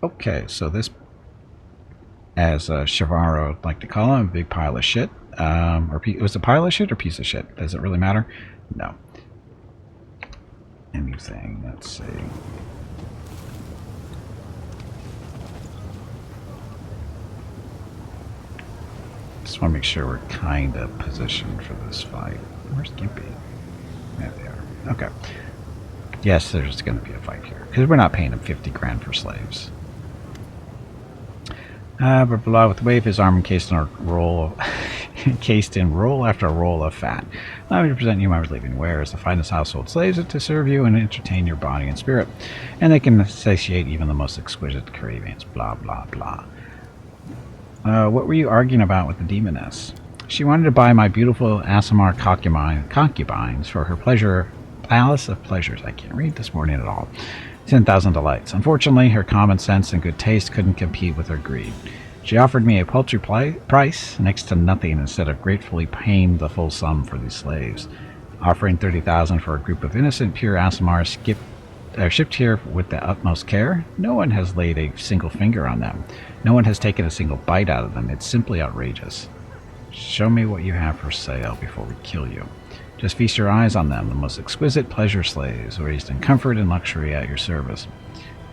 Okay, so this, as Shavaro would like to call him, a big pile of shit. Was it a pile of shit or piece of shit? Does it really matter? No. Anything, let's see. Just want to make sure we're kind of positioned for this fight. Where's Gimpy? There they are. Okay. Yes, there's going to be a fight here. Because we're not paying him 50 grand for slaves. But below, with the wave, his arm encased in a roll, encased in roll after roll of fat. Allow me to present you my relieving wares, the finest household slaves to serve you and entertain your body and spirit. And they can satiate even the most exquisite cravings. Blah, blah, blah. What were you arguing about with the demoness? She wanted to buy my beautiful Aasimar concubines for her palace of pleasures. I can't read this morning at all. 10,000 delights. Unfortunately, her common sense and good taste couldn't compete with her greed. She offered me a paltry price, next to nothing, instead of gratefully paying the full sum for these slaves. Offering 30,000 for a group of innocent, pure Aasimars shipped here with the utmost care. No one has laid a single finger on them. No one has taken a single bite out of them. It's simply outrageous. Show me what you have for sale before we kill you. Just feast your eyes on them, the most exquisite pleasure slaves, raised in comfort and luxury at your service.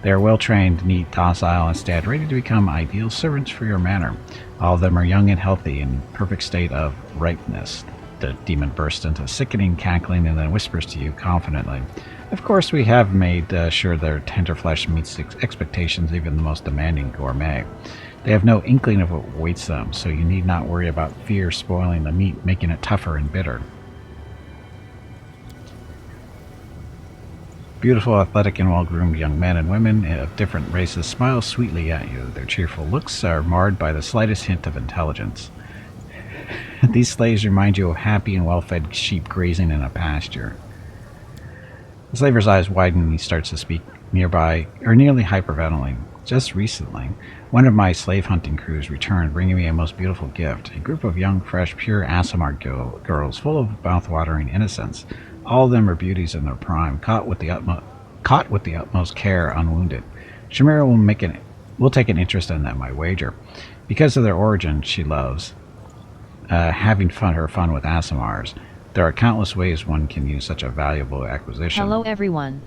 They are well-trained, neat, docile, and stand ready to become ideal servants for your manor. All of them are young and healthy, in perfect state of ripeness. The demon bursts into sickening cackling and then whispers to you confidently. Of course, we have made sure their tender flesh meets expectations, even the most demanding gourmet. They have no inkling of what awaits them, so you need not worry about fear spoiling the meat, making it tougher and bitter. Beautiful, athletic, and well-groomed young men and women of different races smile sweetly at you. Their cheerful looks are marred by the slightest hint of intelligence. These slaves remind you of happy and well-fed sheep grazing in a pasture. The slaver's eyes widen and he starts to speak nearly hyperventilating. Just recently, one of my slave hunting crews returned, bringing me a most beautiful gift. A group of young, fresh, pure Aasimar girls full of mouth-watering innocence. All of them are beauties in their prime, caught with the utmost care, unwounded. Shamira will take an interest in them, I wager. Because of their origin, she loves having fun with Aasimars. There are countless ways one can use such a valuable acquisition. Hello everyone.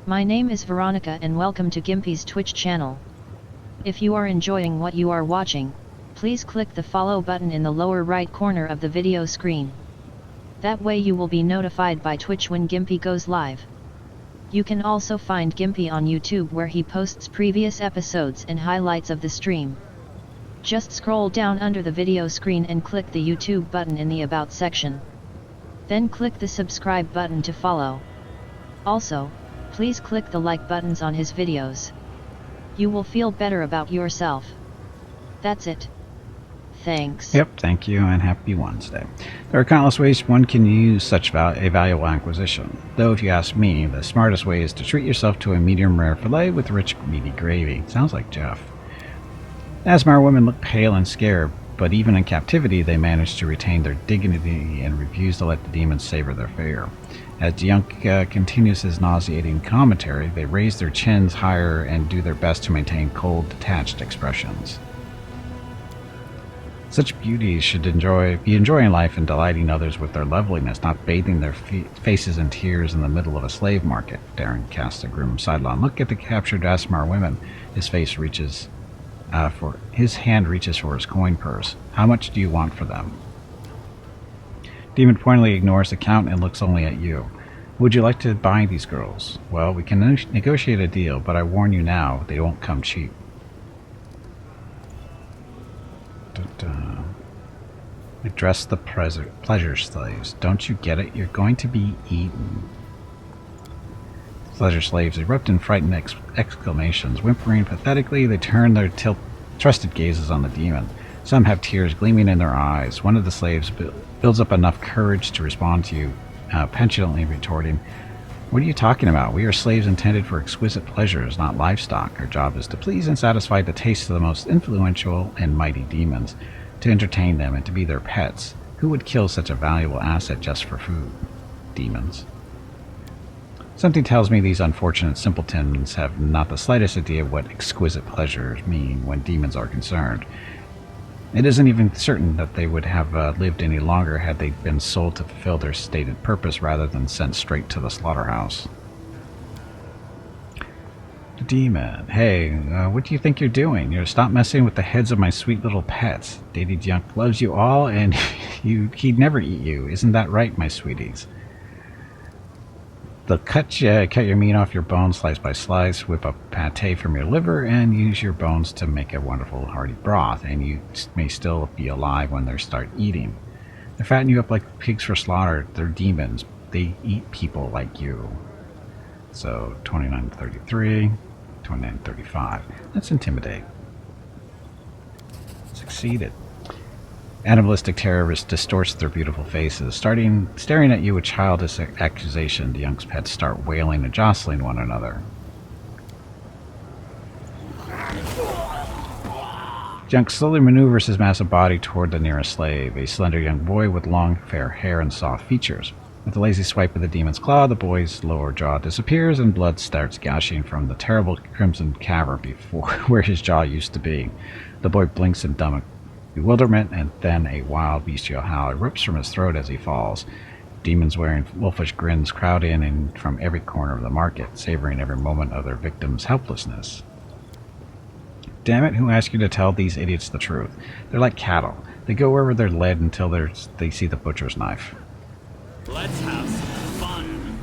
My name is Veronica and welcome to Gimpy's Twitch channel. If you are enjoying what you are watching, please click the follow button in the lower right corner of the video screen. That way you will be notified by Twitch when Gimpy goes live. You can also find Gimpy on YouTube where he posts previous episodes and highlights of the stream. Just scroll down under the video screen and click the YouTube button in the About section. Then click the subscribe button to follow. Also, please click the like buttons on his videos. You will feel better about yourself. That's it. Thanks. Yep, thank you, and happy Wednesday. There are countless ways one can use such a valuable acquisition. Though, if you ask me, the smartest way is to treat yourself to a medium rare fillet with rich, meaty gravy. Sounds like Jeff. Aasimar women look pale and scared, but even in captivity, they manage to retain their dignity and refuse to let the demons savor their fare. As Yunk continues his nauseating commentary, they raise their chins higher and do their best to maintain cold, detached expressions. Such beauties should be enjoying life and delighting others with their loveliness, not bathing their faces in tears in the middle of a slave market. Darren casts a grim sidelong look at the captured Aasimar women. His hand reaches for his coin purse. How much do you want for them? Demon pointedly ignores the count and looks only at you. Would you like to buy these girls? Well, we can negotiate a deal, but I warn you now, they won't come cheap. Address the pleasure slaves. Don't you get it? You're going to be eaten. Pleasure slaves erupt in frightened exclamations. Whimpering pathetically, they turn their trusted gazes on the demon. Some have tears gleaming in their eyes. One of the slaves builds up enough courage to respond to you, petulantly retorting, "What are you talking about? We are slaves intended for exquisite pleasures, not livestock. Our job is to please and satisfy the tastes of the most influential and mighty demons, to entertain them and to be their pets. Who would kill such a valuable asset just for food? Demons." Something tells me these unfortunate simpletons have not the slightest idea what exquisite pleasures mean when demons are concerned. It isn't even certain that they would have lived any longer had they been sold to fulfill their stated purpose rather than sent straight to the slaughterhouse. The demon. Hey, what do you think you're doing? Stop messing with the heads of my sweet little pets. Daddy Junk loves you all, and he'd never eat you. Isn't that right, my sweeties? They'll cut your meat off your bones slice by slice, whip up pate from your liver, and use your bones to make a wonderful hearty broth, and you may still be alive when they start eating. They fatten you up like pigs for slaughter. They're demons. They eat people like you. So, 2933, 2935. Let's intimidate. Succeeded. Animalistic terror distorts their beautiful faces. Staring at you with childish accusation, the young's pets start wailing and jostling one another. Junk slowly maneuvers his massive body toward the nearest slave, a slender young boy with long fair hair and soft features. With a lazy swipe of the demon's claw, the boy's lower jaw disappears and blood starts gushing from the terrible crimson cavern where his jaw used to be. The boy blinks in dumb bewilderment, and then a wild bestial howl erupts from his throat as he falls. Demons wearing wolfish grins crowd in and from every corner of the market, savoring every moment of their victim's helplessness. Damn it, who asked you to tell these idiots the truth? They're like cattle. They go wherever they're led until they see the butcher's knife. Let's have some fun.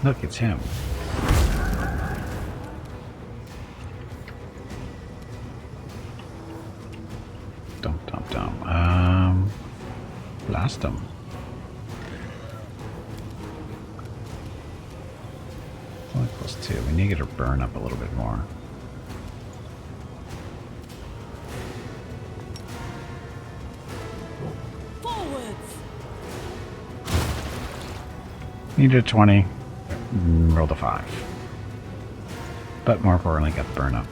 Look, it's him. Blast him. Only +2. We need to get her burn up a little bit more. Forwards. Needed a 20. Rolled a 5. But more importantly, got the burn up.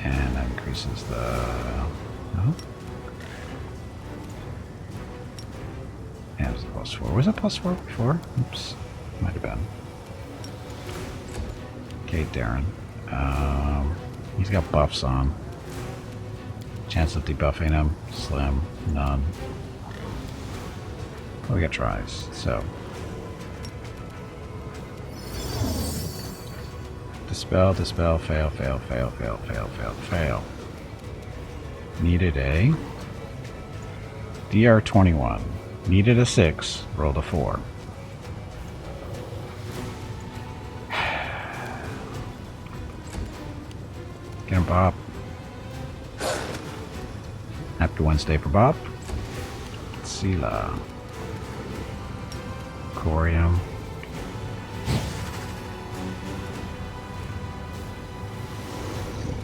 And that increases the... Oh. Yeah, it was a +4. Was it +4 before? Oops. Might have been. Okay, Darren. He's got buffs on. Chance of debuffing him, slim, none. Oh, we got tries, so. Dispel, dispel, fail, fail, fail, fail, fail, fail, fail. Needed a DR21. Needed a 6, rolled a 4. Get him, Bob. Happy Wednesday for Bob. Sela. Corium.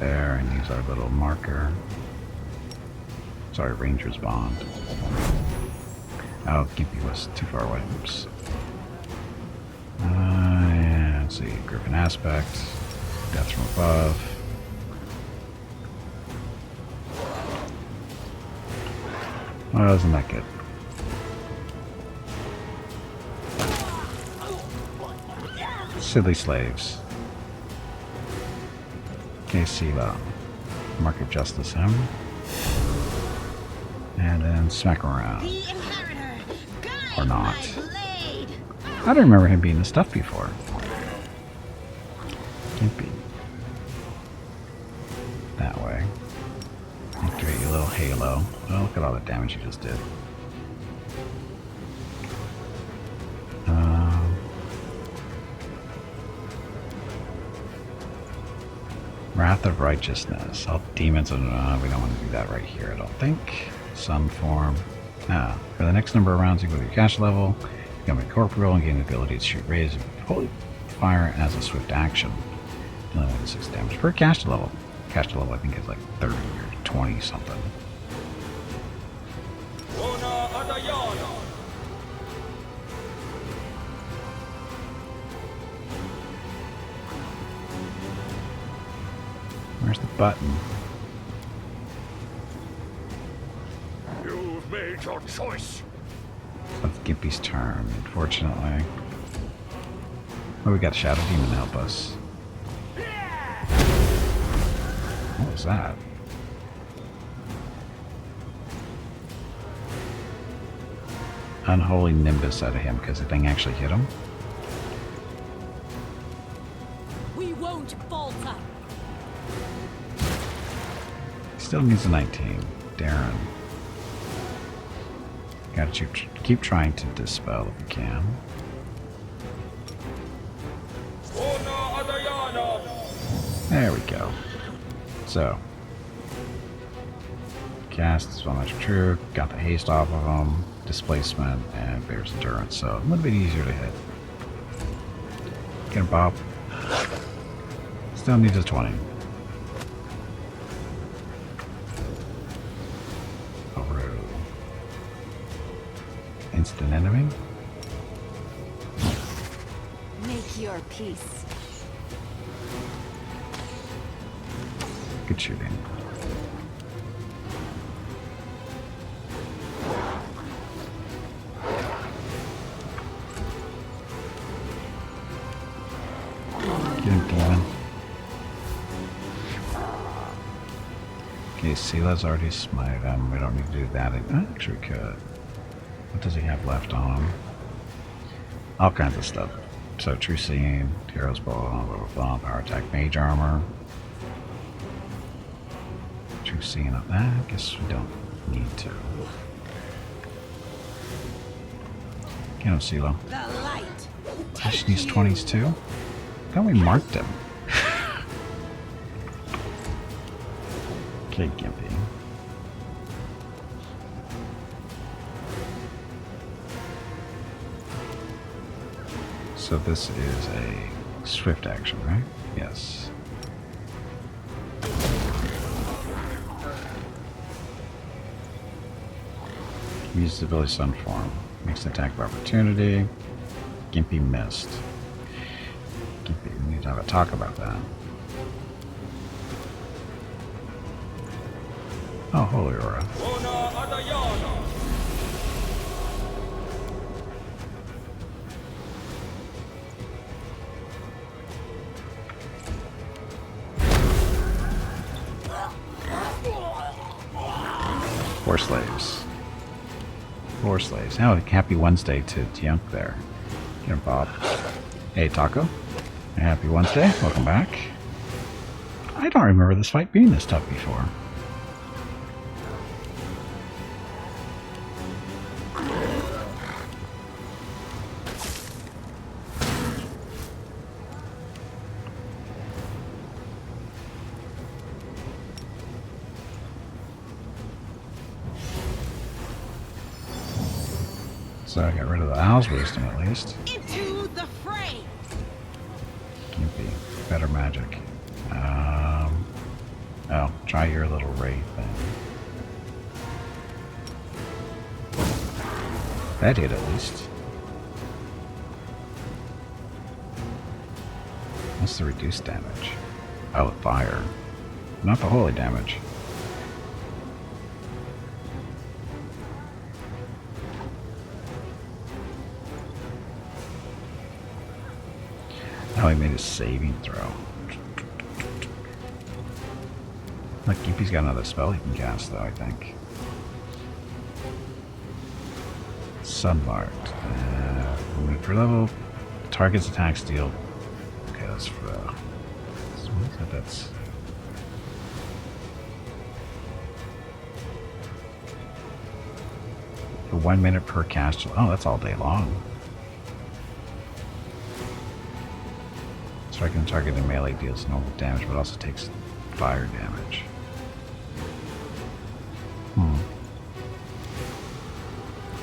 There, and use our little marker. Sorry, Ranger's Bond. Oh, Gimpy was too far away. Oops. Yeah, let's see. Griffin Aspect. Death from above. Well, isn't that good? Silly slaves. Okay, Sela. Mark of Justice him. And then smack him around. Or not. I don't remember him being the stuff before. Gimpy. That way. Activate your little halo. Oh, look at all the damage you just did. Wrath of Righteousness. All demons, and we don't want to do that right here, I don't think. Sun form. For the next number of rounds, you go to your cash level, become incorporeal, and gain the ability to shoot rays of holy fire as a swift action. Dealing with 6 damage per cash level. Cash level, I think, is like 30 or 20 something. Where's the button? You've made your choice. That's Gimpy's turn, unfortunately. Oh, we got Shadow Demon to help us. What was that? Unholy Nimbus out of him because the thing actually hit him. We won't falter. Still needs a 19. Darren. Gotta keep trying to dispel if we can. There we go. So. Cast is one magic true. Got the haste off of him. Displacement and Bear's Endurance. So a little bit easier to hit. Get him, Bob. Still needs a 20. Instant enemy. Make your peace. Good shooting. Get him, demon. Okay, Sila's already smited him. We don't need to do that. Actually, we could. What does he have left on him? All kinds of stuff. So, True Seeing, Hero's Ball, blah, blah, Power Attack, Mage Armor. True Seeing up that. I guess we don't need to. Get him, Silo. The light. Pushing these 20s too? How we marked him? Okay, Gimpy. So this is a swift action, right? Yes. Use the Village Sun form. Makes an attack of opportunity. Gimpy missed. Gimpy, we need to have a talk about that. Oh, Holy Aura. Four slaves. Four slaves. Oh, happy Wednesday to Yunk there. Get him, Bob. Hey, Taco. Happy Wednesday. Welcome back. I don't remember this fight being this tough before. So I got rid of the Owl's Wisdom at least. Into the fray. Gimpy. Better magic. Oh, try your little wraith thing. That hit at least. What's the reduced damage? Oh, fire. Not the holy damage. Oh, he made a saving throw. Look, Gimpy's got another spell he can cast, though, I think. Sunmarked. Moving per level. Target's attacks deal. Okay, that's for. That's. For 1 minute per cast. Oh, that's all day long. Striking the target in melee deals normal damage, but also takes fire damage.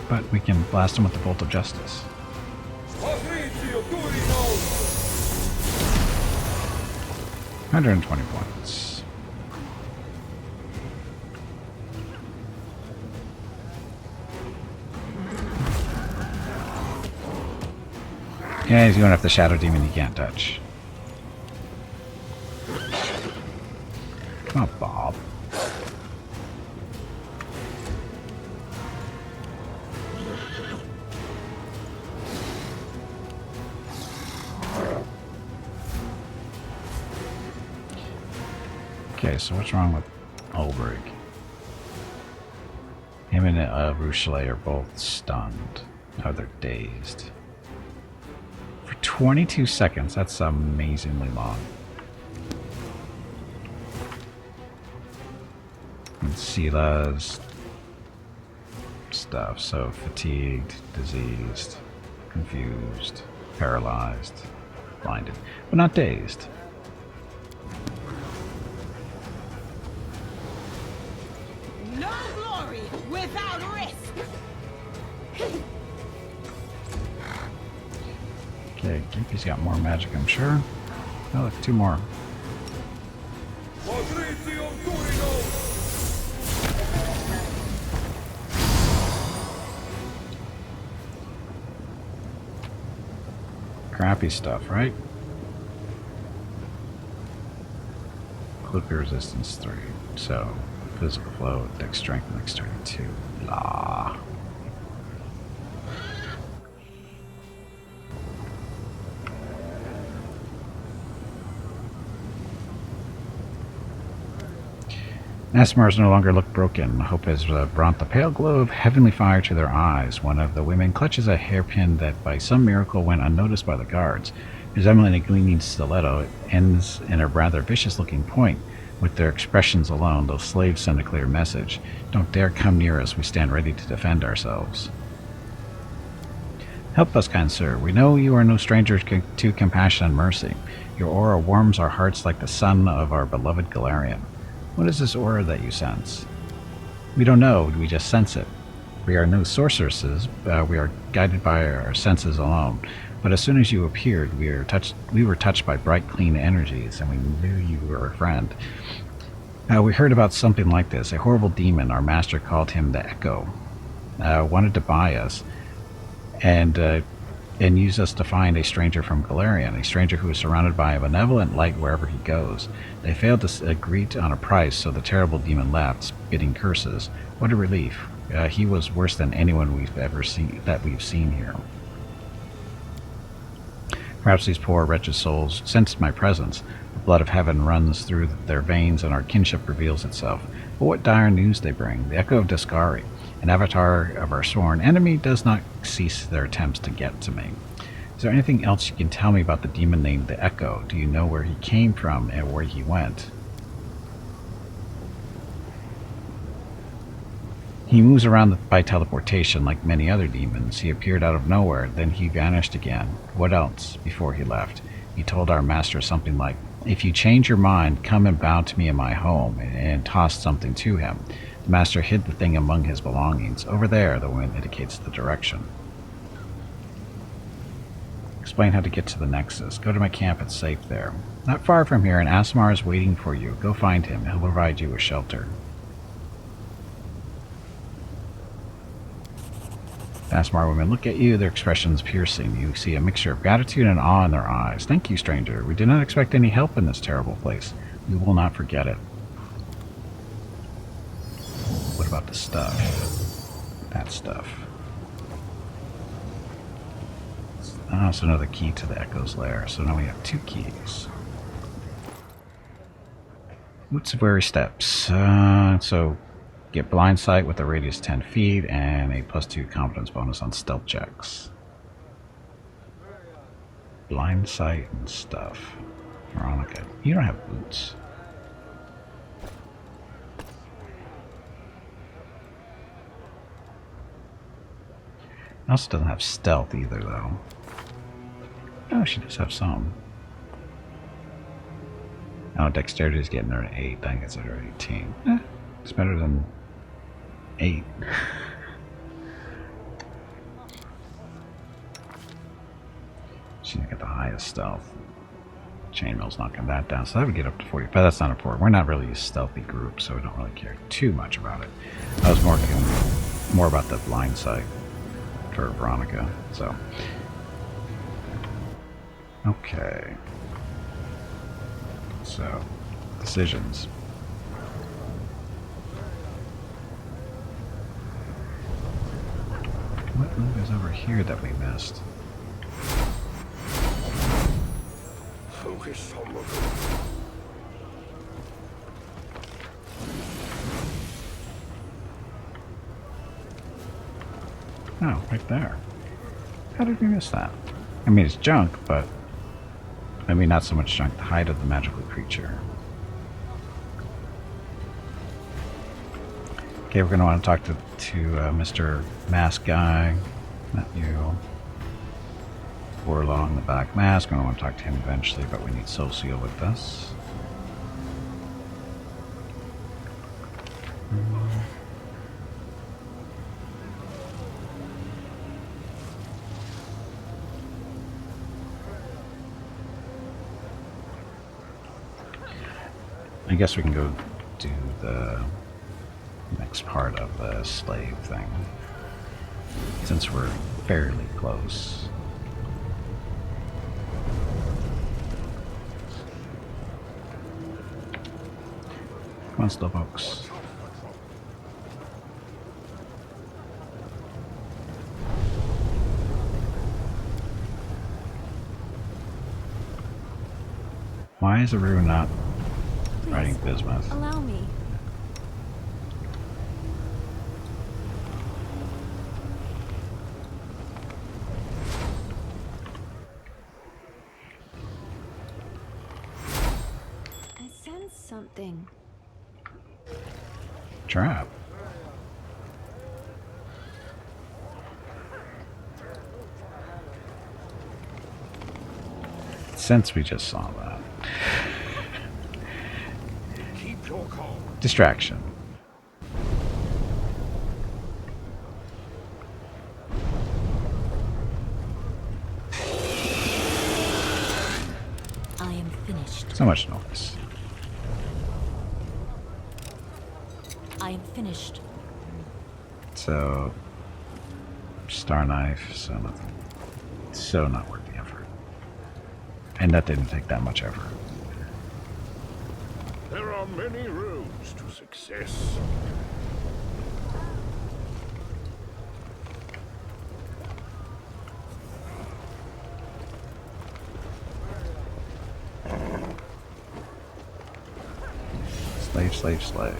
But we can blast him with the Bolt of Justice. 120 points. Yeah, he's going after the Shadow Demon he can't touch. Come on, Bob. Okay, so what's wrong with Ulbrich? Him and Rochelet are both stunned. Oh, they're dazed. For 22 seconds, that's amazingly long. And Sila's stuff, so fatigued, diseased, confused, paralyzed, blinded, but not dazed. No glory without risk. Okay, Gimpy's got more magic, I'm sure. Oh, look, 2 more. Crappy stuff, right? Clicker resistance 3. So, physical flow, dex strength, and dexterity 2. Blah. Asmars no longer look broken. Hope has brought the pale glow of heavenly fire to their eyes. One of the women clutches a hairpin that by some miracle went unnoticed by the guards. Resembling a gleaming stiletto, it ends in a rather vicious-looking point. With their expressions alone, those slaves send a clear message. Don't dare come near us. We stand ready to defend ourselves. Help us, kind sir. We know you are no stranger to compassion and mercy. Your aura warms our hearts like the sun of our beloved Galarian. What is this aura that you sense? We don't know, we just sense it. We are no sorceresses, we are guided by our senses alone. But as soon as you appeared, we were touched by bright, clean energies, and we knew you were a friend. We heard about something like this. A horrible demon, our master called him the Echo, wanted to buy us, and use us to find a stranger from Galarian, a stranger who is surrounded by a benevolent light wherever he goes. They failed to agree on a price, so the terrible demon left, spitting curses. What a relief. He was worse than anyone we've seen here. Perhaps these poor wretched souls sensed my presence. The blood of heaven runs through their veins, and our kinship reveals itself. But what dire news they bring! The echo of Discari, an avatar of our sworn enemy, does not cease their attempts to get to me. Is there anything else you can tell me about the demon named the Echo? Do you know where he came from and where he went? He moves around by teleportation like many other demons. He appeared out of nowhere, then he vanished again. What else before he left? He told our master something like, "If you change your mind, come and bow to me in my home," and tossed something to him. The master hid the thing among his belongings. Over there, the woman indicates the direction. Explain how to get to the Nexus. Go to my camp, it's safe there. Not far from here, an Asmar is waiting for you. Go find him. He'll provide you with shelter. The Asmar women look at you, their expressions piercing. You see a mixture of gratitude and awe in their eyes. Thank you, stranger. We did not expect any help in this terrible place. We will not forget it. What about the stuff? That stuff. Ah, so another key to the Echo's lair. So now we have 2 keys. What's the steps? So get blind sight with a radius 10 feet and a +2 confidence bonus on stealth checks. Blind sight and stuff. Veronica, you don't have boots. It also doesn't have stealth either, though. Oh, she does have some. Oh, dexterity is getting her an 8. I think it's at her 18. It's better than 8. She's got the highest stealth. Chainmail's knocking that down, so that would get up to 40. But that's not important. We're not really a stealthy group, so we don't really care too much about it. I was more about the blind sight for Veronica. So, okay. So, decisions. What move is over here that we missed? Focus on Oh, right there. How did we miss that? I mean, it's junk, but... I mean, not so much junk, the height of the magical creature. Okay, we're going to want to talk to Mr. Mask Guy. Not you. Warlong, the Black Mask. We're going to want to talk to him eventually, but we need Socio with us. I guess we can go do the next part of the slave thing, since we're fairly close. Come on, slow folks. Why is Aru not riding bismuth? Allow me. I sense something. Trap. Since we just saw that. Keep your calm. Distraction. I am finished. So much noise. I am finished. So, Star Knife, so nothing. So not worth the effort. And that didn't take that much effort. There are many roads to success. Slave, slave, slave.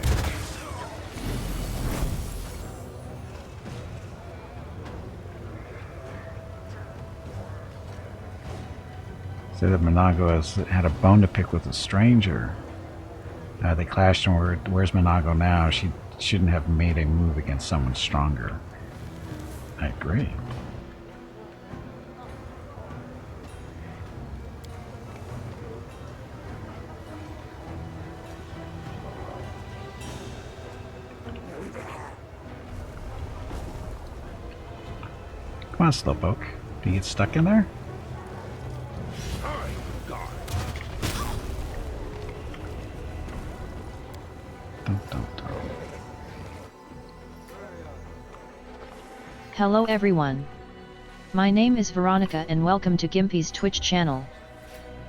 Said that Monago has had a bone to pick with a stranger. They clashed, and where's Monago now? She shouldn't have made a move against someone stronger. I agree. Come on, Slowpoke. Do you get stuck in there? Dun, dun, dun. Hello everyone. My name is Veronica and welcome to Gimpy's Twitch channel.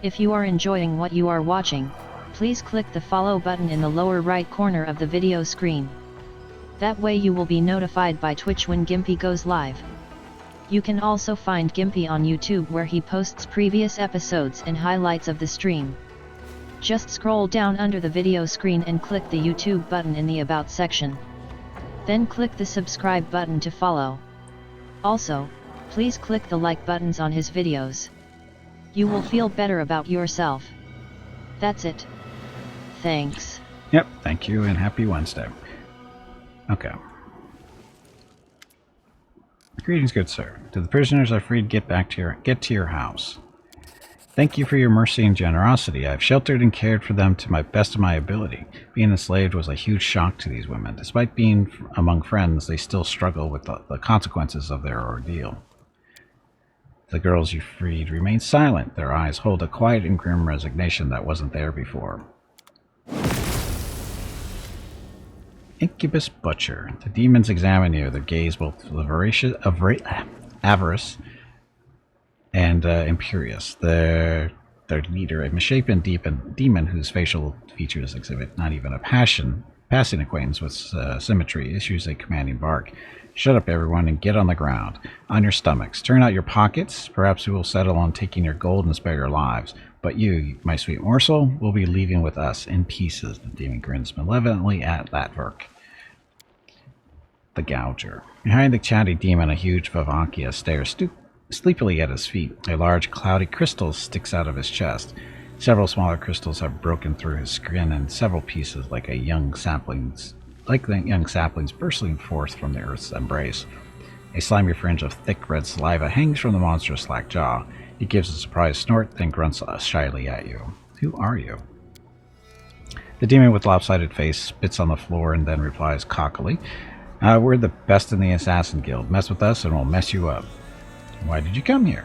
If you are enjoying what you are watching, please click the follow button in the lower right corner of the video screen. That way you will be notified by Twitch when Gimpy goes live. You can also find Gimpy on YouTube where he posts previous episodes and highlights of the stream. Just scroll down under the video screen and click the YouTube button in the About section. Then click the subscribe button to follow. Also, please click the like buttons on his videos. You will feel better about yourself. That's it. Thanks. Yep, thank you and happy Wednesday. Okay. Greetings, good sir. To the prisoners are free to get to your house. Thank you for your mercy and generosity. I have sheltered and cared for them to my best of my ability. Being enslaved was a huge shock to these women. Despite being among friends, they still struggle with the consequences of their ordeal. The girls you freed remain silent. Their eyes hold a quiet and grim resignation that wasn't there before. Incubus Butcher. The demons examine you. Their gaze both avarice and imperious. Their leader, a misshapen demon whose facial features exhibit not even a passing acquaintance with symmetry, issues a commanding bark. Shut up, everyone, and get on the ground. On your stomachs. Turn out your pockets. Perhaps we will settle on taking your gold and spare your lives. But you, my sweet morsel, will be leaving with us in pieces. The demon grins malevolently at Latverk, the Gouger. Behind the chatty demon, a huge Vavakia stares sleepily at his feet. A large, cloudy crystal sticks out of his chest. Several smaller crystals have broken through his skin, and several pieces, like the young saplings bursting forth from the earth's embrace. A slimy fringe of thick red saliva hangs from the monster's slack jaw. He gives a surprised snort, then grunts shyly at you. Who are you? The demon with lopsided face spits on the floor and then replies cockily, we're the best in the Assassin Guild. Mess with us and we'll mess you up. Why did you come here?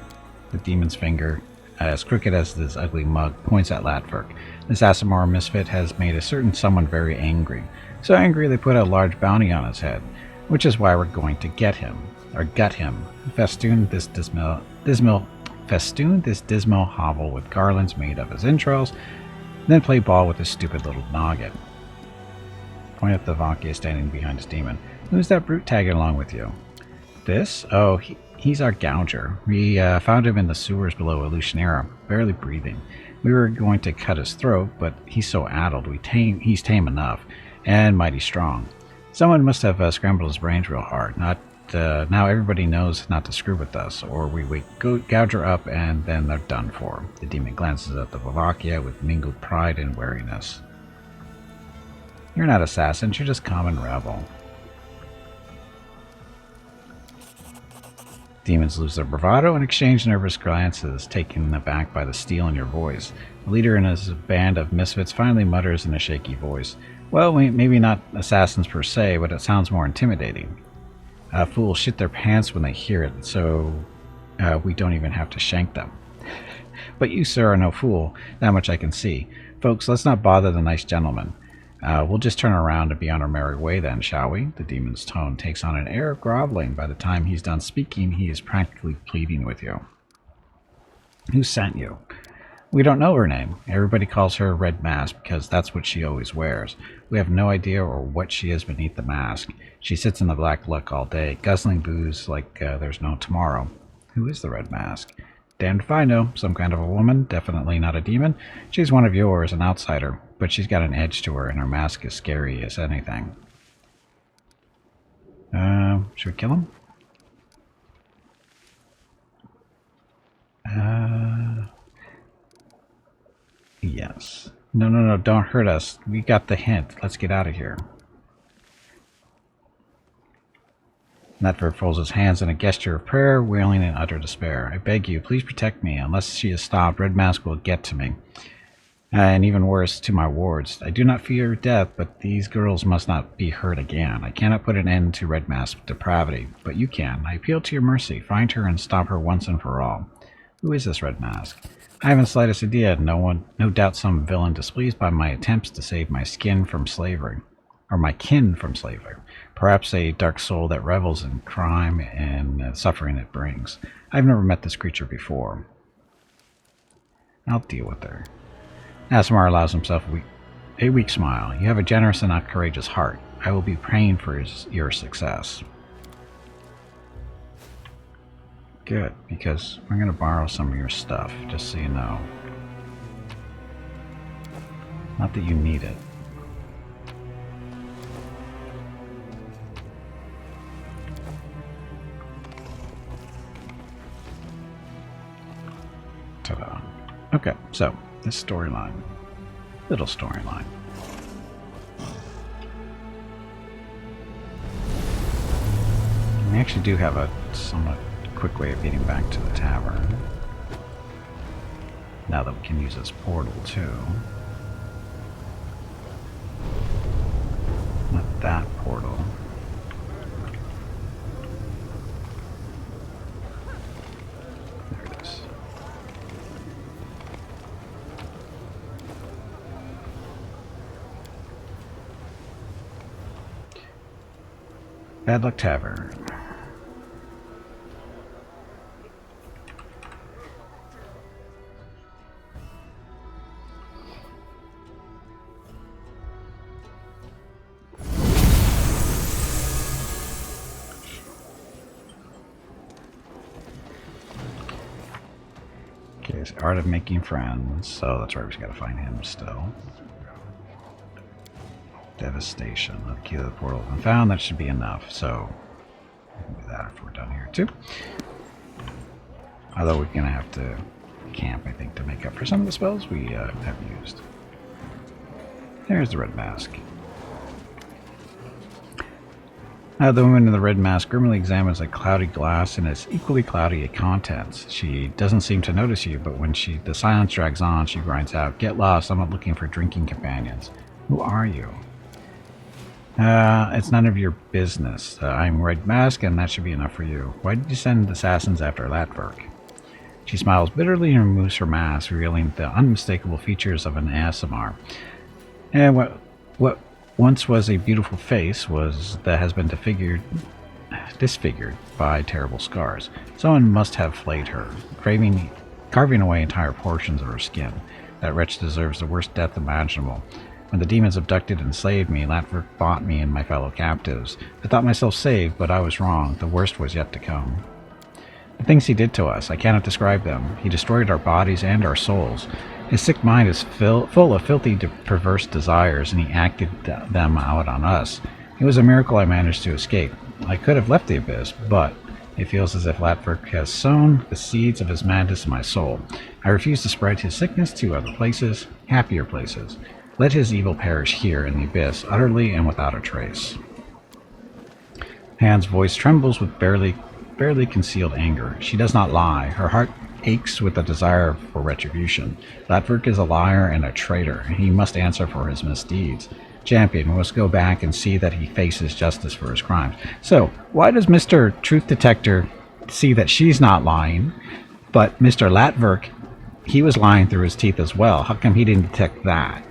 The demon's finger, as crooked as this ugly mug, points at Latverk. This Asimar misfit has made a certain someone very angry. So angry they put a large bounty on his head, which is why we're going to gut him. Festoon this dismal hovel with garlands made of his entrails, then play ball with his stupid little noggin. Point at the Vakia standing behind his demon. Who's that brute tagging along with you? This? Oh, he's our gouger. We found him in the sewers below Illusionera, barely breathing. We were going to cut his throat, but he's so addled. He's tame enough, and mighty strong. Someone must have scrambled his brains real hard. Now everybody knows not to screw with us, or we wake Gouger up and then they're done for. The demon glances at the Vavakia with mingled pride and wariness. You're not assassins, you're just common rebel. Demons lose their bravado and exchange nervous glances, taken aback by the steel in your voice. The leader in his band of misfits finally mutters in a shaky voice, well, maybe not assassins per se, but it sounds more intimidating. Fools shit their pants when they hear it, so we don't even have to shank them. But you, sir, are no fool, that much I can see. Folks, let's not bother the nice gentleman. We'll just turn around and be on our merry way then, shall we? The demon's tone takes on an air of groveling. By the time he's done speaking, he is practically pleading with you. Who sent you? We don't know her name. Everybody calls her Red Mask because that's what she always wears. We have no idea or what she is beneath the mask. She sits in the black luck all day, guzzling booze like there's no tomorrow. Who is the Red Mask? Damned if I know. Some kind of a woman, definitely not a demon. She's one of yours, an outsider, but she's got an edge to her, and her mask is scary as anything. Should we kill him? Yes. No, don't hurt us. We got the hint. Let's get out of here. Netford folds his hands in a gesture of prayer, wailing in utter despair. I beg you, please protect me. Unless she is stopped, Red Mask will get to me. And even worse, to my wards. I do not fear death, but these girls must not be hurt again. I cannot put an end to Red Mask's depravity, but you can. I appeal to your mercy. Find her and stop her once and for all. Who is this Red Mask? I haven't the slightest idea. No doubt some villain displeased by my attempts to save my skin from slavery. Or my kin from slavery. Perhaps a dark soul that revels in crime and suffering it brings. I've never met this creature before. I'll deal with her. Asimar allows himself a weak smile. You have a generous and not courageous heart. I will be praying for your success. Good, because we're going to borrow some of your stuff, just so you know. Not that you need it. Ta-da. Okay, so this storyline. Little storyline. We actually do have a somewhat quick way of getting back to the tavern. Now that we can use this portal too. Not that portal. There it is. Bad Luck Tavern. Art of Making Friends, so that's right, we just gotta find him still. Devastation. The key to the portal has been found, that should be enough, so that if we're done here too. Although we're going to have to camp, I think, to make up for some of the spells we have used. There's the red mask. The woman in the red mask grimly examines a cloudy glass and its equally cloudy contents. She doesn't seem to notice you, but when the silence drags on, she grinds out, "Get lost, I'm not looking for drinking companions." "Who are you?" It's none of your business. I'm Red Mask, and that should be enough for you. Why did you send assassins after Latverk?" She smiles bitterly and removes her mask, revealing the unmistakable features of an ASMR. And what once was a beautiful face has been disfigured by terrible scars. Someone must have flayed her, carving away entire portions of her skin. That wretch deserves the worst death imaginable. When the demons abducted and enslaved me, Latverk bought me and my fellow captives. I thought myself saved, but I was wrong. The worst was yet to come. The things he did to us, I cannot describe them. He destroyed our bodies and our souls. His sick mind is full of filthy, perverse desires, and he acted them out on us. It was a miracle I managed to escape. I could have left the abyss, but it feels as if Latverk has sown the seeds of his madness in my soul. I refuse to spread his sickness to other places, happier places. Let his evil perish here in the abyss, utterly and without a trace. Pan's voice trembles with barely concealed anger. She does not lie. Her heart aches with a desire for retribution. Latverk is a liar and a traitor, and he must answer for his misdeeds. Champion, we must go back and see that he faces justice for his crimes. So, why does Mr. Truth Detector see that she's not lying, but Mr. Latverk, he was lying through his teeth as well? How come he didn't detect that?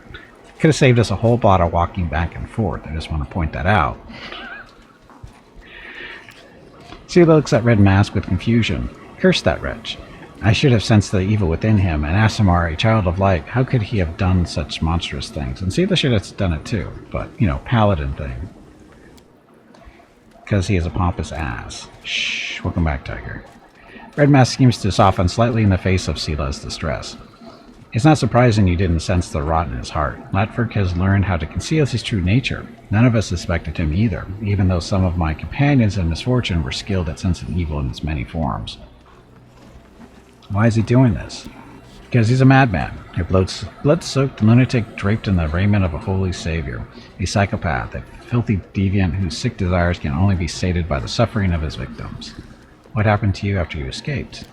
Could have saved us a whole lot of walking back and forth. I just want to point that out. Sela looks at Red Mask with confusion. Curse that wretch. I should have sensed the evil within him, and Aasimar, a child of light, how could he have done such monstrous things? And Sela should have done it too, but, paladin thing. Because he is a pompous ass. Shh, welcome back, Tiger. Red Mask seems to soften slightly in the face of Sela's distress. It's not surprising you didn't sense the rot in his heart. Latverk has learned how to conceal his true nature. None of us suspected him either, even though some of my companions in misfortune were skilled at sensing evil in its many forms. Why is he doing this? Because he's a madman, a blood-soaked lunatic draped in the raiment of a holy savior, a psychopath, a filthy deviant whose sick desires can only be sated by the suffering of his victims. What happened to you after you escaped?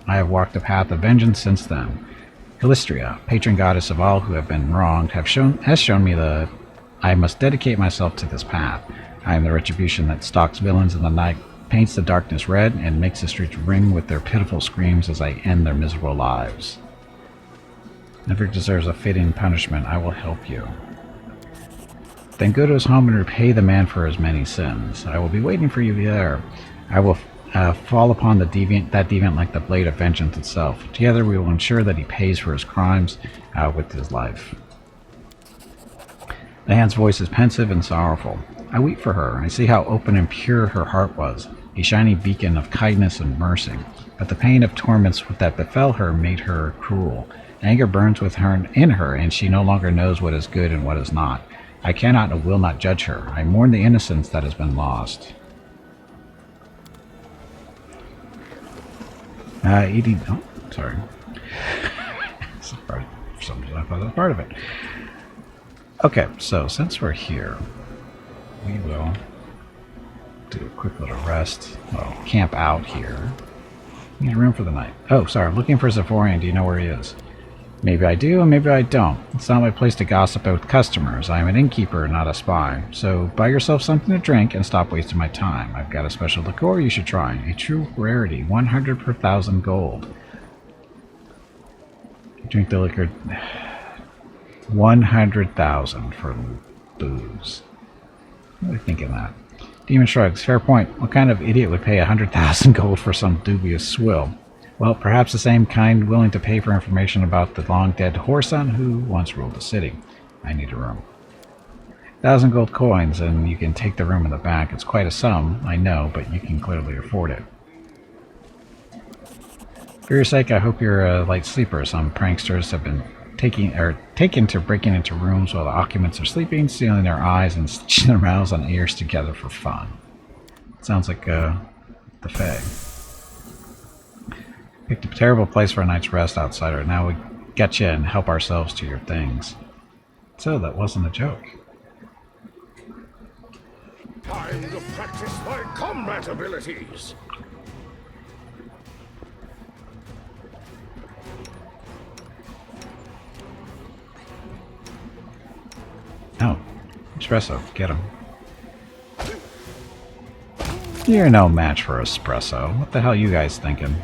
I have walked the path of vengeance since then. Calistria, patron goddess of all who have been wronged, has shown me that I must dedicate myself to this path. I am the retribution that stalks villains in the night, paints the darkness red, and makes the streets ring with their pitiful screams as I end their miserable lives. Never deserves a fitting punishment. I will help you. Then go to his home and repay the man for his many sins. I will be waiting for you there. I will fall upon that deviant like the blade of vengeance itself. Together we will ensure that he pays for his crimes with his life. The hand's voice is pensive and sorrowful. I weep for her. I see how open and pure her heart was, a shining beacon of kindness and mercy. But the pain of torments that befell her made her cruel. Anger burns in her, and she no longer knows what is good and what is not. I cannot and will not judge her. I mourn the innocence that has been lost. Sorry. For some reason I thought that was part of it. Okay, so since we're here, we will do a quick little rest. Well, camp out here. Need a room for the night. Oh, sorry, I'm looking for Zephyrian. Do you know where he is? Maybe I do, and maybe I don't. It's not my place to gossip with customers. I am an innkeeper, not a spy. So buy yourself something to drink and stop wasting my time. I've got a special liqueur you should try. A true rarity, 100 per 1,000 gold. Drink the liquor. 100,000 for booze. What are you thinking of that? Demon shrugs. Fair point. What kind of idiot would pay 100,000 gold for some dubious swill? Well, perhaps the same kind willing to pay for information about the long-dead whoreson who once ruled the city. I need a room. 1,000 gold coins, and you can take the room in the back. It's quite a sum, I know, but you can clearly afford it. For your sake, I hope you're a light sleeper. Some pranksters have been taken to breaking into rooms while the occupants are sleeping, sealing their eyes and stitching their mouths and ears together for fun. Sounds like the Fae. Picked a terrible place for a night's rest, outsider. Now we get you and help ourselves to your things. So that wasn't a joke. Time to practice my combat abilities. Oh, espresso, get him. You're no match for espresso. What the hell are you guys thinking?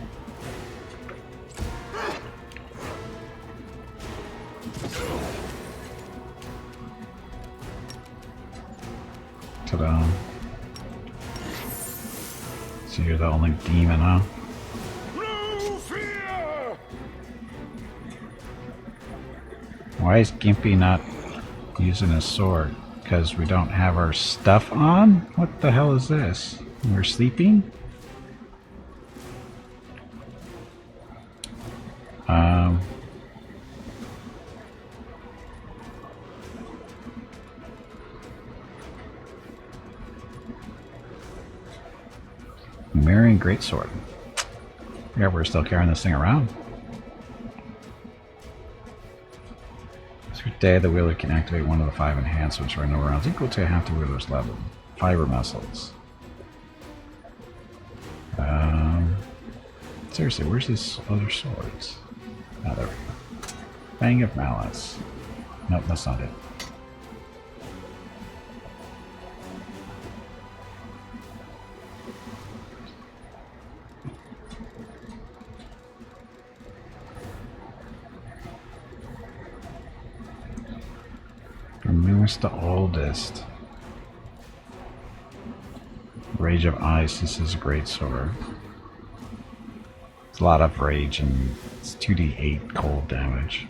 Ta-da. So you're the only demon, huh? No fear! Why is Gimpy not using his sword? Because we don't have our stuff on? What the hell is this? We're sleeping? Marion Greatsword. Yeah, we're still carrying this thing around. Every day the wielder can activate one of the 5 enhancements for no rounds equal to half the wielder's level. Fiber muscles. Seriously, where's his other swords? Oh, there we go. Fang of Malice. Nope, that's not it. From newest to oldest. Rage of Ice, this is a great sword. It's a lot of rage and it's 2d8 cold damage.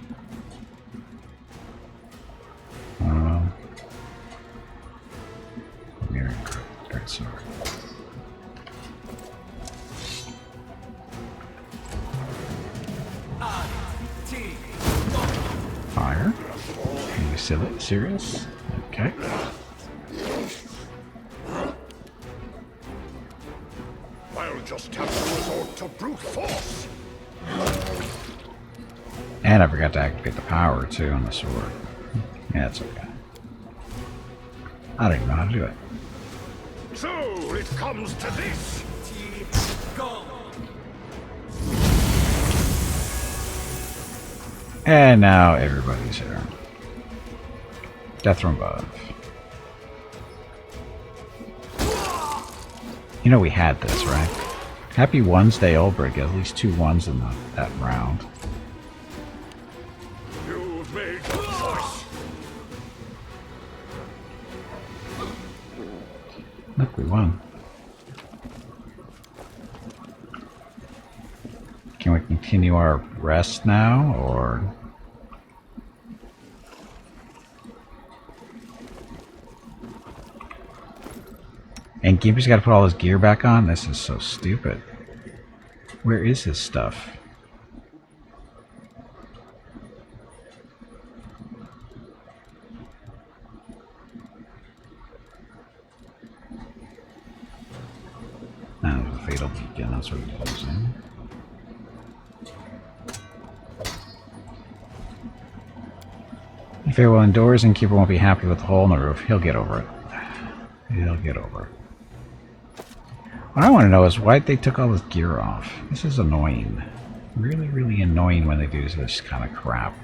Great sword. Fire. Are you serious? Okay. I'll just have to resort to brute force. And I forgot to activate the power too on the sword. Yeah, it's okay. I don't even know how to do it. So it comes to this. Go. And now everybody's here. Death from above. You know we had this, right? Happy Wednesday, Ulbrich. At least 2 ones in that round. You've made your choice. Look, we won. Can we continue our rest now, or... And Gimpy's got to put all his gear back on? This is so stupid. Where is his stuff? Now the Fatal Beacon, that's what we're using. If he will indoors and Keeper won't be happy with the hole in the roof, he'll get over it. He'll get over it. What I want to know is why they took all this gear off. This is annoying. Really, really annoying when they do this kind of crap.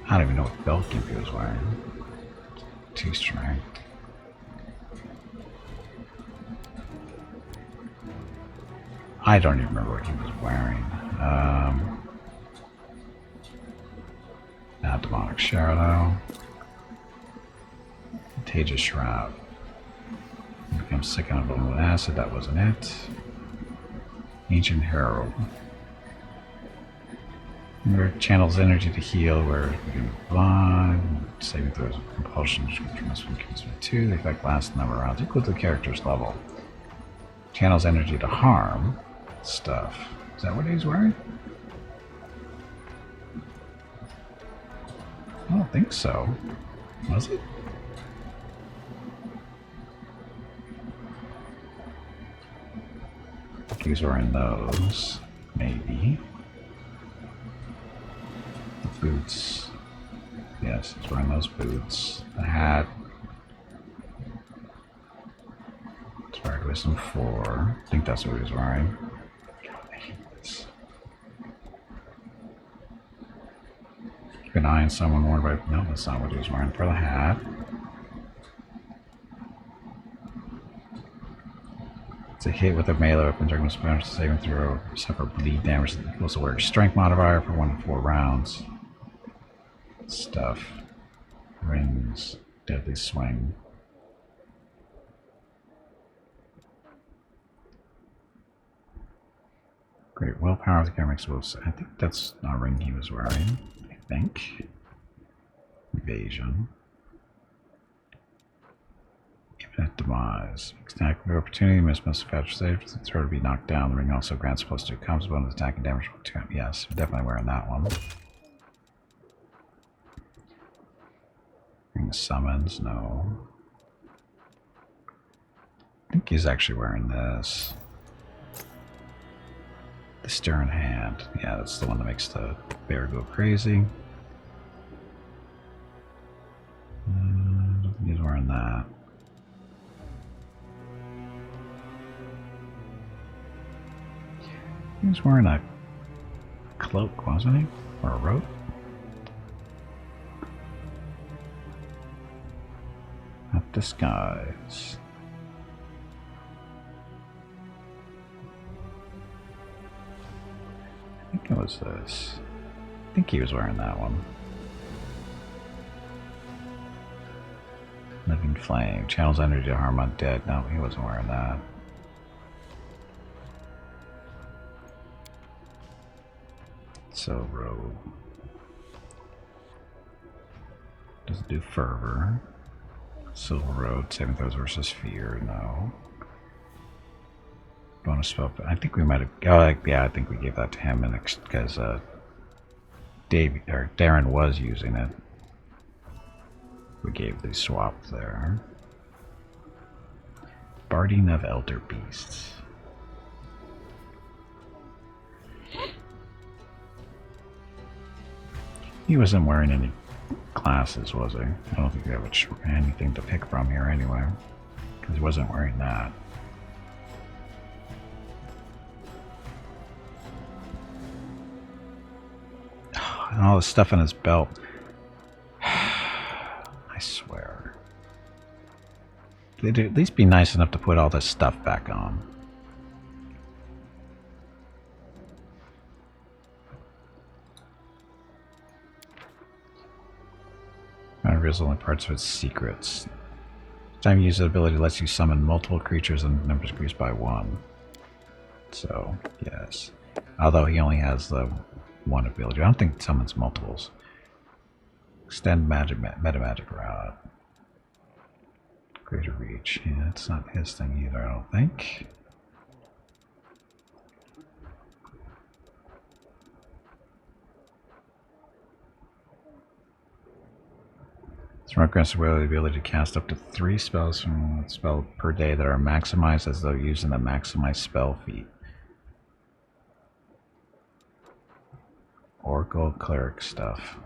I don't even know what belt Gimpy was wearing. 2 strength. I don't even remember what he was wearing. Now Demonic Shadow. Contagious Shroud. Become sick on Blue Acid, that wasn't it. Ancient Herald. Where it channels energy to heal, where you can blind, saving throws of compulsion, from 2, the effect lasts a number of rounds, equal to the character's level. Channels energy to harm stuff. Is that what he's wearing? I don't think so. Was it? He's wearing those. Maybe. The boots. Yes, he's wearing those boots. The hat. Inspired Wisdom 4. I think that's what he was wearing. Keep an eye on someone worn by... No, that's not what he was wearing for the hat. It's a hit with a melee weapon during this bonus saving throw. Suffer bleed damage that equals a strength modifier for 1 to 4 rounds. Stuff. Rings. Deadly swing. Great willpower with the camera explosive. I think that's a ring he was wearing. I think. Evasion. Infinite demise. Attack of opportunity. Miss must fetch save. Throw to be knocked down. The ring also grants +2 combos bonus attack and damage. Yes, definitely wearing that one. Ring of summons. No. I think he's actually wearing this. The stern hand. Yeah, that's the one that makes the bear go crazy. I don't think he's wearing that. He was wearing a cloak, wasn't he? Or a robe? Not disguise. I think it was this. I think he was wearing that one. Living Flame. Channels energy to harm undead. No, he wasn't wearing that. So, robe. Does it do fervor? Silver Road, saving throws versus fear. No. Bonus spell. I think we might have. Oh, yeah, I think we gave that to him, and because Darren was using it, we gave the swap there. Barding of Elder Beasts. He wasn't wearing any glasses, was he? I don't think we have anything to pick from here anyway, because he wasn't wearing that. And all the stuff in his belt. I swear. They'd at least be nice enough to put all this stuff back on. Not reveals only parts of its secrets. Each time you use the ability, lets you summon multiple creatures and numbers increased by 1. So, yes. Although he only has the one ability. I don't think it summons multiples. Extend magic, meta magic rod. Greater reach. Yeah, it's not his thing either, I don't think. Smart grants the ability to cast up to 3 spells from a spell per day that are maximized as though using the maximized spell feat. Oracle cleric stuff.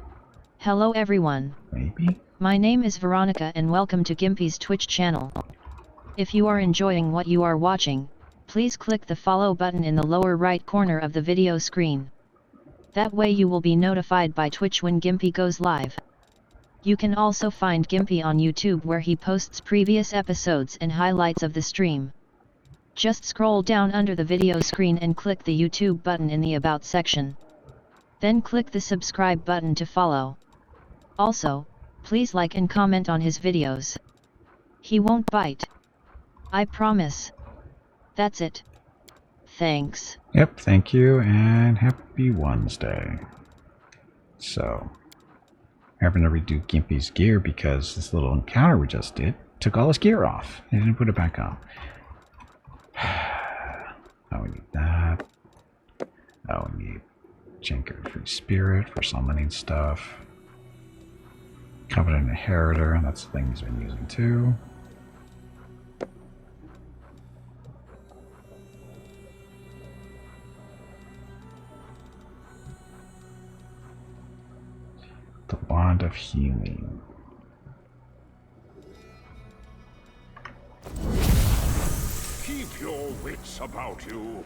Hello everyone. Maybe? My name is Veronica and welcome to Gimpy's Twitch channel. If you are enjoying what you are watching, please click the follow button in the lower right corner of the video screen. That way you will be notified by Twitch when Gimpy goes live. You can also find Gimpy on YouTube where he posts previous episodes and highlights of the stream. Just scroll down under the video screen and click the YouTube button in the About section. Then click the subscribe button to follow. Also, please like and comment on his videos. He won't bite. I promise. That's it. Thanks. Yep, thank you, and happy Wednesday. So, I happened to redo Gimpy's gear because this little encounter we just did took all his gear off and didn't put it back on. Now we need that. Now we need Jinker Free Spirit for summoning stuff. Covenant Inheritor, that's the thing he's been using too. Wand of Healing. Keep your wits about you.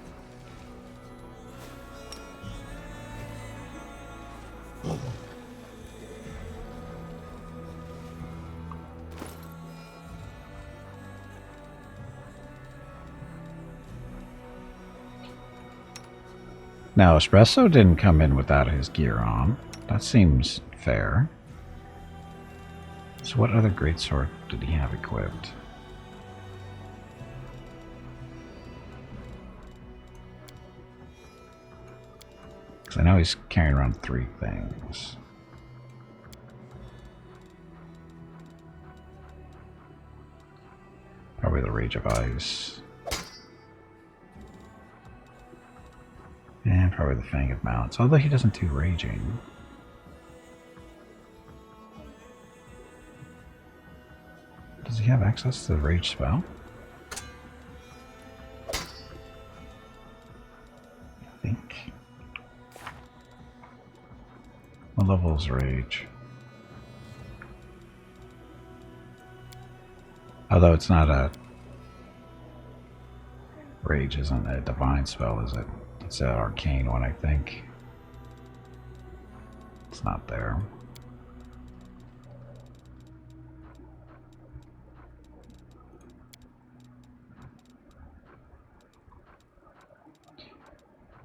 Now, Espresso didn't come in without his gear on. That seems fair. So what other greatsword did he have equipped? Because I know he's carrying around 3 things. Probably the Rage of Ice. And probably the Fang of Malice, although he doesn't do raging. Does he have access to the rage spell? I think. What level is rage? Although it's not a... Rage isn't a divine spell, is it? It's an arcane one, I think. It's not there.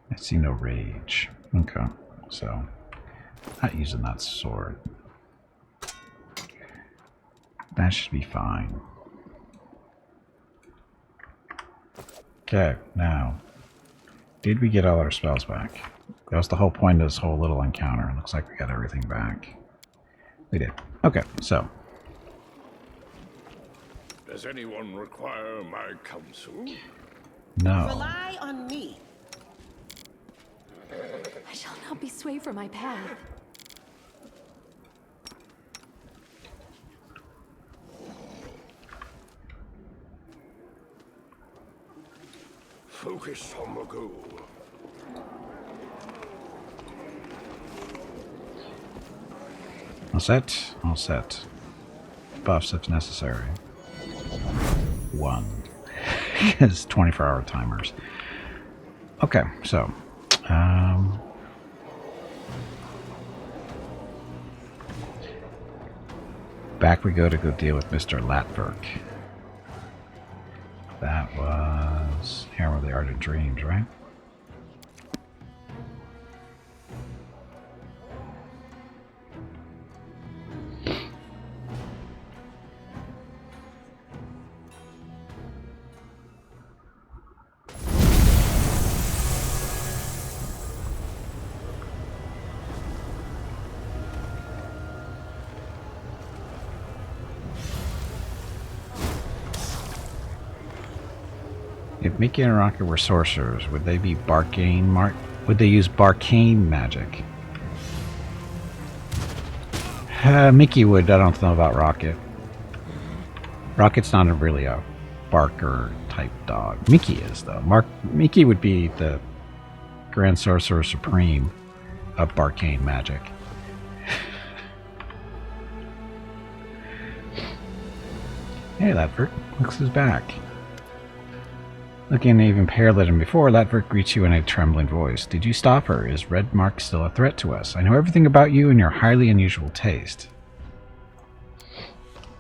I see no rage. Okay, so not using that sword. That should be fine. Okay, now, did we get all our spells back? That was the whole point of this whole little encounter. It looks like we got everything back. We did. Okay, so. Does anyone require my counsel? No. Rely on me. I shall not be swayed from my path. Focus on the goal. All set? All set. Buffs if necessary. 1. It's 24-hour timers. Okay, so. Back we go to go deal with Mr. Latverk. That was Hammer of the Ardent Dreams, right? If Mickey and Rocket were sorcerers, would they be would they use Barcane magic? Mickey would. I don't know about Rocket. Rocket's not really a barker type dog. Mickey is though. Mickey would be the Grand Sorcerer Supreme of Barcane magic. Hey, Latverk, looks who's back. Looking even paler than before, Latverk greets you in a trembling voice. Did you stop her? Is Red Mark still a threat to us? I know everything about you and your highly unusual taste.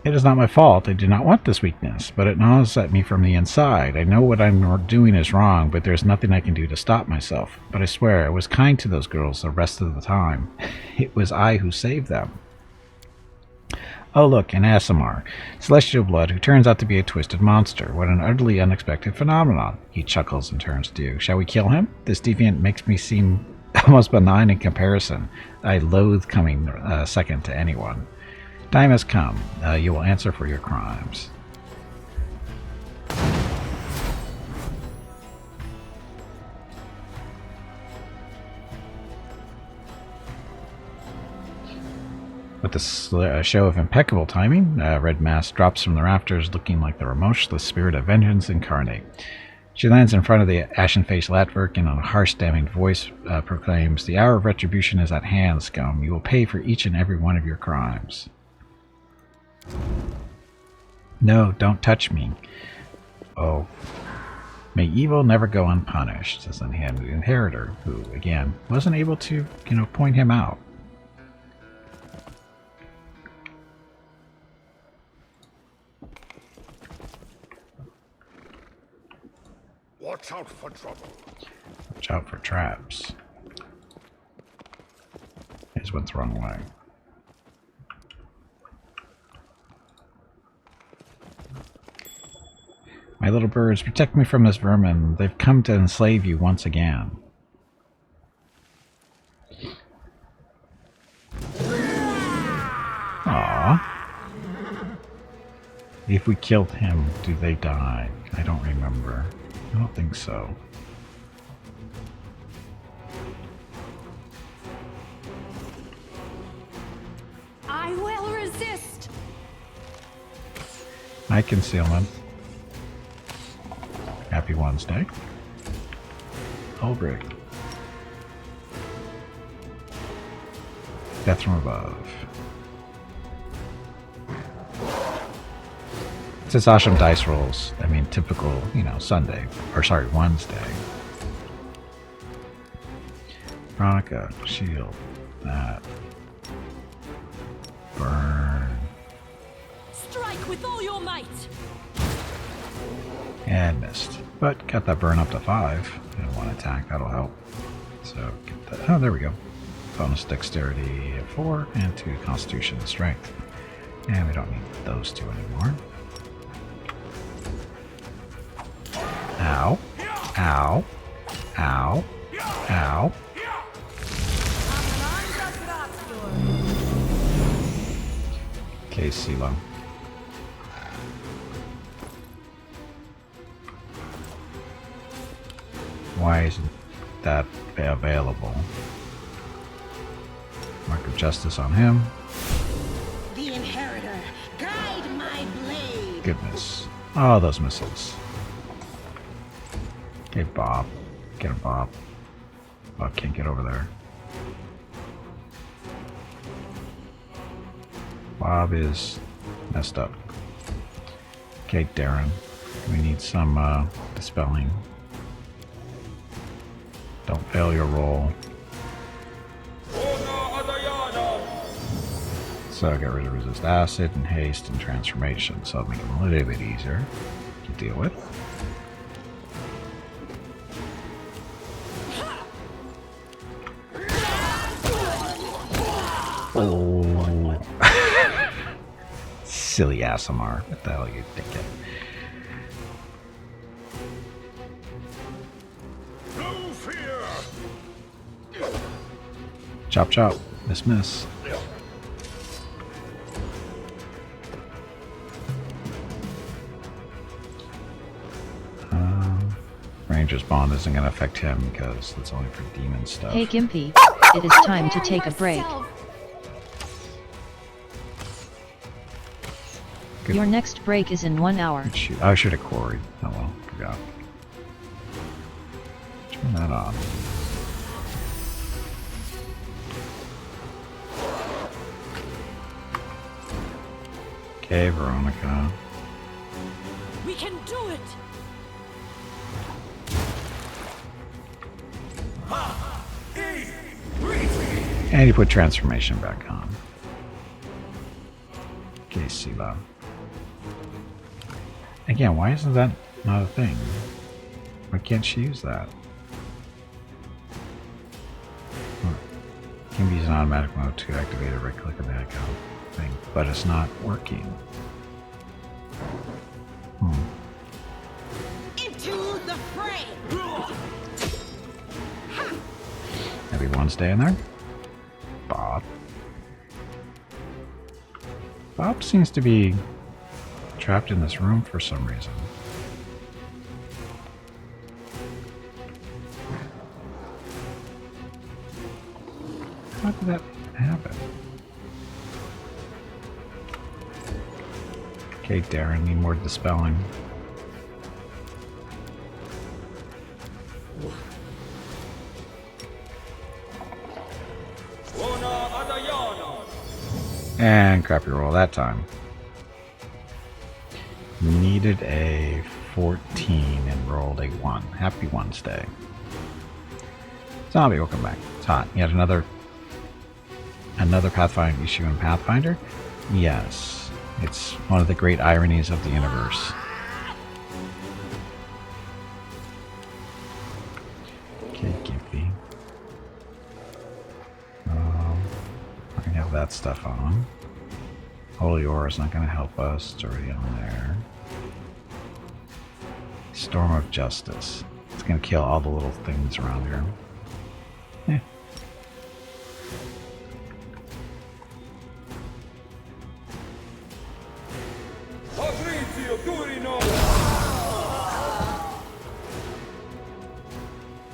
It is not my fault. I did not want this weakness, but it gnaws at me from the inside. I know what I'm doing is wrong, but there's nothing I can do to stop myself. But I swear, I was kind to those girls the rest of the time. It was I who saved them. Oh look, an Asimar, celestial blood, who turns out to be a twisted monster. What an utterly unexpected phenomenon. He chuckles and turns to you. Shall we kill him? This deviant makes me seem almost benign in comparison. I loathe coming second to anyone. Time has come. You will answer for your crimes. With a show of impeccable timing, Red Mask drops from the rafters looking like the remorseless spirit of vengeance incarnate. She lands in front of the ashen-faced Latverk and in a harsh, damning voice proclaims, "The hour of retribution is at hand, scum. You will pay for each and every one of your crimes." "No, don't touch me." "Oh. May evil never go unpunished," says the inheritor, who, again, wasn't able to, point him out. Watch out for trouble. Watch out for traps. Here's what's the wrong way. "My little birds, protect me from this vermin. They've come to enslave you once again." Aww. If we killed him, do they die? I don't remember. I don't think so. I will resist. Night concealment. Happy Wednesday. Holbrook. Death from above. It says awesome dice rolls. I mean, typical, Sunday. Or sorry, Wednesday. Veronica, shield. That. Burn. Strike with all your might. And missed. But got that burn up to 5. And 1 attack, that'll help. So get that. Oh, there we go. Bonus dexterity of 4 and 2 constitution and strength. And we don't need those 2 anymore. Ow. Ow. Ow. Ow. Okay, Silo. Why isn't that available? Mark of Justice on him. The inheritor, guide my blade. Goodness. Oh, those missiles. Okay, Bob. Get him, Bob. Bob can't get over there. Bob is messed up. Okay, Darren. We need some dispelling. Don't fail your roll. So get rid of resist acid and haste and transformation. So it'll make them a little bit easier to deal with. Oh. Silly Asimar. What the hell are you thinking? No fear. Chop chop. Miss. Ranger's Bond isn't going to affect him because it's only for demon stuff. Hey Gimpy, it is time to take a break. Good. Your next break is in 1 hour. Shoot. I should have quarried. Oh well, forgot. Turn that on. Okay, Veronica. We can do it. And you put transformation back on. Okay, Sila. Again, why isn't that not a thing? Why can't she use that? Can be used in automatic mode to activate a right click on the icon thing, but it's not working. Into the fray. Everyone's staying there. Bob. Bob seems to be trapped in this room for some reason. How did that happen? Okay, Darren, need more dispelling. And crappy roll that time. Needed a 14 and rolled a 1. Happy Wednesday. Zombie, welcome back. It's hot. Yet another Pathfinder issue in Pathfinder? Yes. It's one of the great ironies of the universe. Okay, Gimpy. I can have that stuff on. Holy Aura is not going to help us. It's already on there. Storm of Justice. It's going to kill all the little things around here. Eh.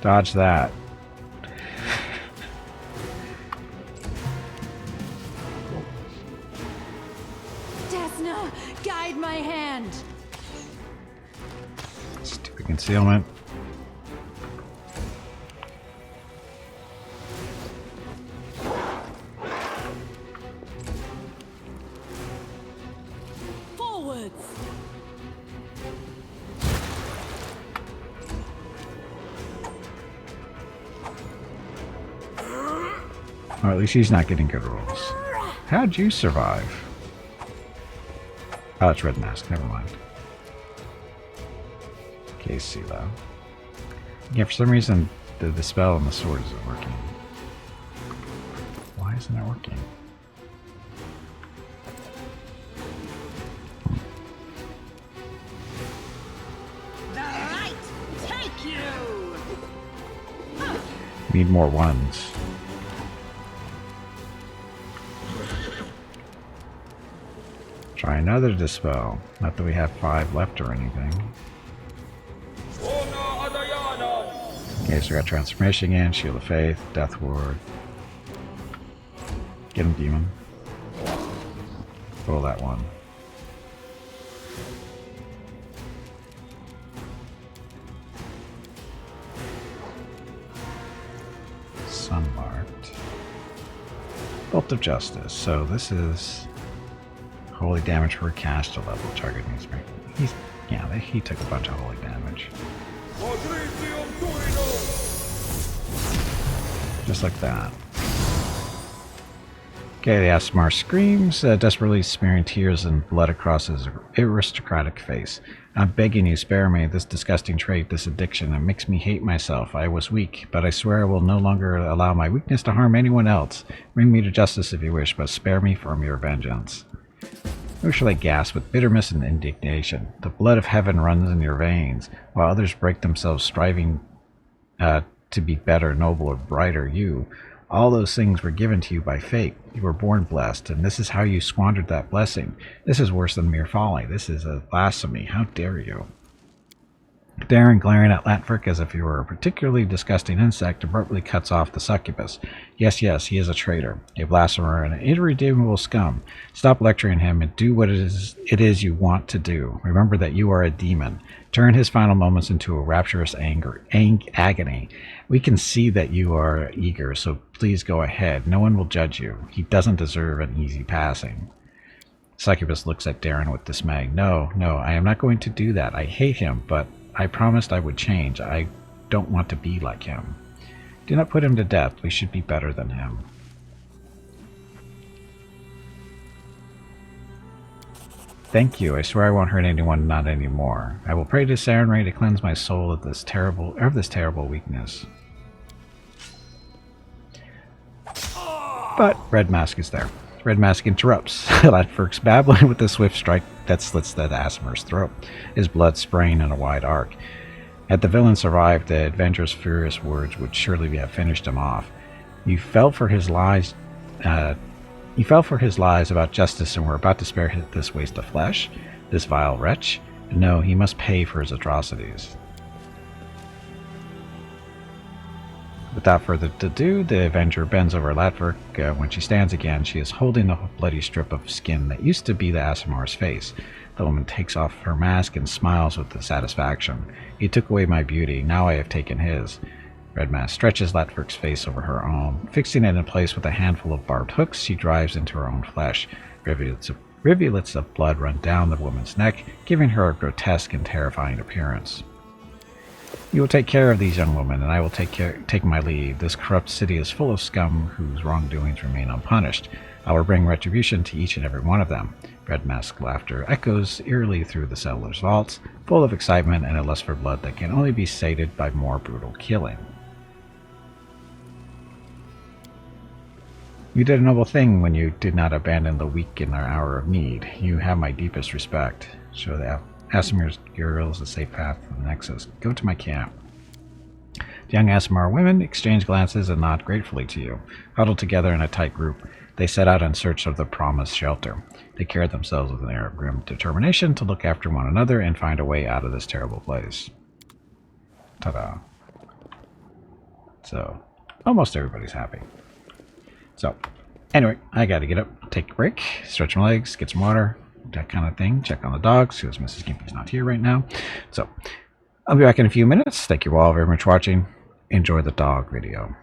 Dodge that. Desna, guide my hand. Stupid concealment. Forwards. Or at least he's not getting good rolls. How'd you survive? Oh, it's Red Mask. Never mind. Casey, though. Yeah, for some reason, the spell on the sword isn't working. Why isn't it working? The light take you. Need more ones. Try another dispel. Not that we have 5 left or anything. Okay, so we got Transformation again, Shield of Faith, Death Ward. Get him, Demon. Roll that one. Sunmarked. Bolt of Justice. So this is holy damage for a caster level. Target needs to be. He took a bunch of holy damage. Just like that. Okay, the Asmar screams, desperately smearing tears and blood across his aristocratic face. I'm begging you, spare me. This disgusting trait, this addiction, it makes me hate myself. I was weak, but I swear I will no longer allow my weakness to harm anyone else. Bring me to justice if you wish, but spare me from your vengeance. Usually gasp with bitterness and indignation. The blood of heaven runs in your veins, while others break themselves striving to be better, nobler, brighter. All those things were given to you by fate. You were born blessed, and this is how you squandered that blessing. This is worse than mere folly. This is a blasphemy. How dare you? Darren, glaring at Latfrick as if he were a particularly disgusting insect, abruptly cuts off the succubus. Yes, he is a traitor, a blasphemer, and an irredeemable scum. Stop lecturing him and do what it is you want to do. Remember that you are a demon. Turn his final moments into a rapturous agony. We can see that you are eager, so please go ahead. No one will judge you. He doesn't deserve an easy passing. Succubus looks at Darren with dismay. No, I am not going to do that. I hate him, but I promised I would change. I don't want to be like him. Do not put him to death. We should be better than him. Thank you. I swear I won't hurt anyone, not anymore. I will pray to Sarenrae to cleanse my soul of this terrible weakness. But Red Mask is there. Red Mask interrupts. Latfrick's babbling with a swift strike that slits that Asmer's throat, his blood spraying in a wide arc. Had the villain survived, the adventurer's furious words would surely have finished him off. You fell for his lies about justice and were about to spare this waste of flesh? This vile wretch? No, he must pay for his atrocities. Without further ado, the Avenger bends over Latfrick. When she stands again, she is holding the bloody strip of skin that used to be the Asimar's face. The woman takes off her mask and smiles with satisfaction. He took away my beauty, now I have taken his. Red Mask stretches Latverk's face over her own. Fixing it in place with a handful of barbed hooks, she drives into her own flesh. Rivulets of blood run down the woman's neck, giving her a grotesque and terrifying appearance. You will take care of these young women, and I will take my leave. This corrupt city is full of scum whose wrongdoings remain unpunished. I will bring retribution to each and every one of them. Red Mask laughter echoes eerily through the settler's vaults, full of excitement and a lust for blood that can only be sated by more brutal killing. You did a noble thing when you did not abandon the weak in their hour of need. You have my deepest respect. Show the Asimir's girls a safe path to the Nexus. Go to my camp. The young Asimar women exchange glances and nod gratefully to you. Huddled together in a tight group, they set out in search of the promised shelter. They carried themselves with an air of grim determination to look after one another and find a way out of this terrible place. Ta-da. So, almost everybody's happy. So, anyway, I gotta get up, take a break, stretch my legs, get some water, that kind of thing. Check on the dogs, because Mrs. Gimpy's not here right now. So, I'll be back in a few minutes. Thank you all very much for watching. Enjoy the dog video.